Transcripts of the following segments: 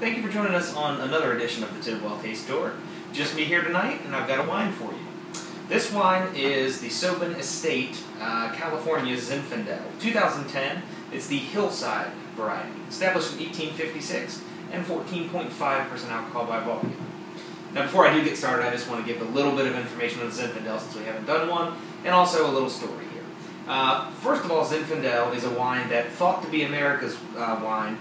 Thank you for joining us on another edition of the Tidwell Taste Tour. Just me here tonight, and I've got a wine for you. This wine is the Sobon Estate, California Zinfandel, 2010. It's the Hillside variety, established in 1856 and 14.5% alcohol by volume. Now, before I do get started, I just want to give a little bit of information on Zinfandel since we haven't done one, and also a little story here. First of all, Zinfandel is a wine that thought to be America's wine.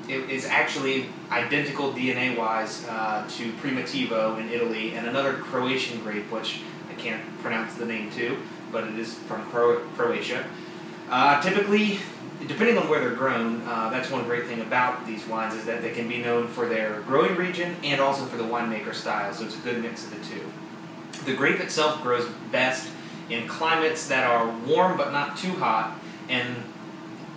It is actually identical DNA-wise to Primitivo in Italy and another Croatian grape, which I can't pronounce the name to, but it is from Croatia. Typically, depending on where they're grown, that's one great thing about these wines is that they can be known for their growing region and also for the winemaker style, so it's a good mix of the two. The grape itself grows best in climates that are warm but not too hot, and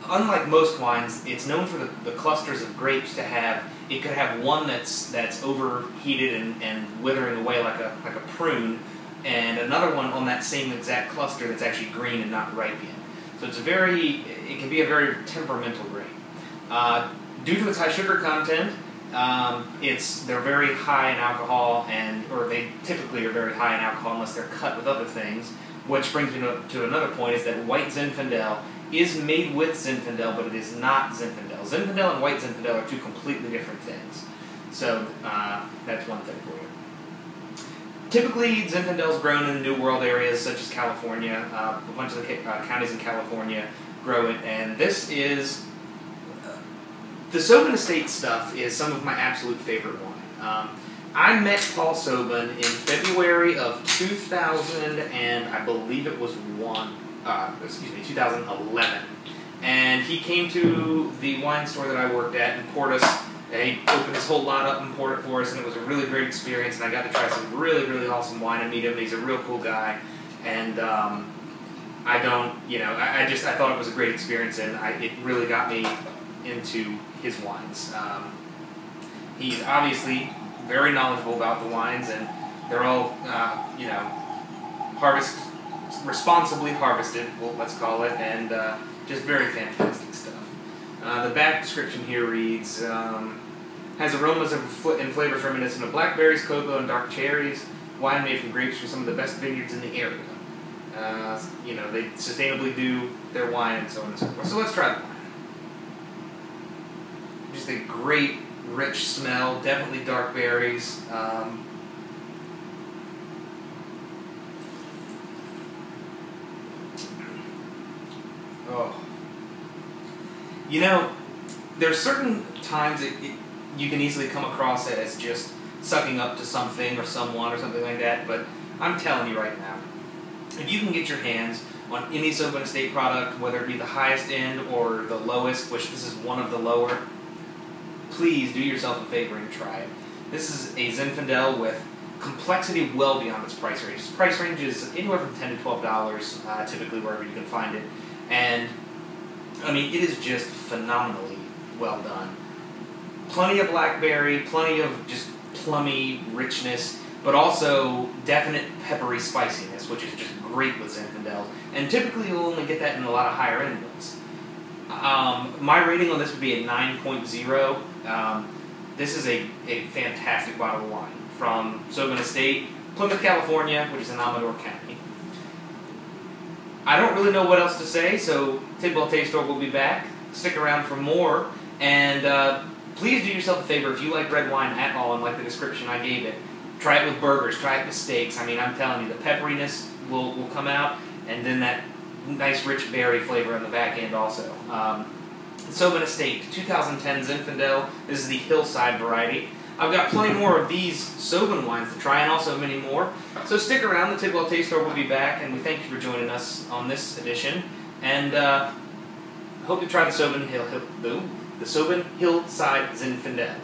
unlike most wines, it's known for the clusters of grapes to have, it could have one that's overheated and withering away like a prune, and another one on that same exact cluster that's actually green and not ripe yet. So it can be a very temperamental grape. Due to its high sugar content, they're very high in alcohol, or they typically are very high in alcohol unless they're cut with other things, which brings me to another point, is that white Zinfandel is made with Zinfandel, but it is not Zinfandel. Zinfandel and white Zinfandel are two completely different things. So that's one thing for you. Typically, Zinfandel is grown in New World areas such as California. A bunch of the counties in California grow it, and this is the Sobon Estate stuff is some of my absolute favorite wine. I met Paul Sobon in February of 2000, and I believe it was 2011. And he came to the wine store that I worked at and poured us. He opened his whole lot up and poured it for us, and it was a really great experience. And I got to try some really, really awesome wine and meet him. He's a real cool guy, and I thought it was a great experience, and it really got me into his wines. He's obviously very knowledgeable about the wines, and they're all, responsibly harvested, well, let's call it, and just very fantastic stuff. The back description here reads, has aromas and flavors reminiscent of blackberries, cocoa, and dark cherries. Wine made from grapes from some of the best vineyards in the area. They sustainably do their wine and so on and so forth. So let's try the wine. Just a great, rich smell, definitely dark berries. There's certain times you can easily come across it as just sucking up to something or someone or something like that, but I'm telling you right now, if you can get your hands on any Sobon Estate product, whether it be the highest end or the lowest, which this is one of the lower, please do yourself a favor and try it. This is a Zinfandel with complexity well beyond its price range. Its price range is anywhere from $10 to $12, typically wherever you can find it, and I mean, it is just phenomenally well done. Plenty of blackberry, plenty of just plummy richness, but also definite peppery spiciness, which is just great with Zinfandel. And typically you'll only get that in a lot of higher end ones. My rating on this would be a 9.0. This is a fantastic bottle of wine from Sobon Estate, Plymouth, California, which is in Amador County. I don't really know what else to say, so Tidwell Taste Tour will be back. Stick around for more, and please do yourself a favor, if you like red wine at all and like the description I gave it, try it with burgers, try it with steaks. I mean, I'm telling you, the pepperiness will come out, and then that nice rich berry flavor on the back end also. Sobon Estate, 2010 Zinfandel. This is the Hillside variety. I've got plenty more of these Sobon wines to try, and also many more. So stick around, the Tidwell Taste Tour will be back, and we thank you for joining us on this edition. And hope you try the Sobon Hillside Zinfandel.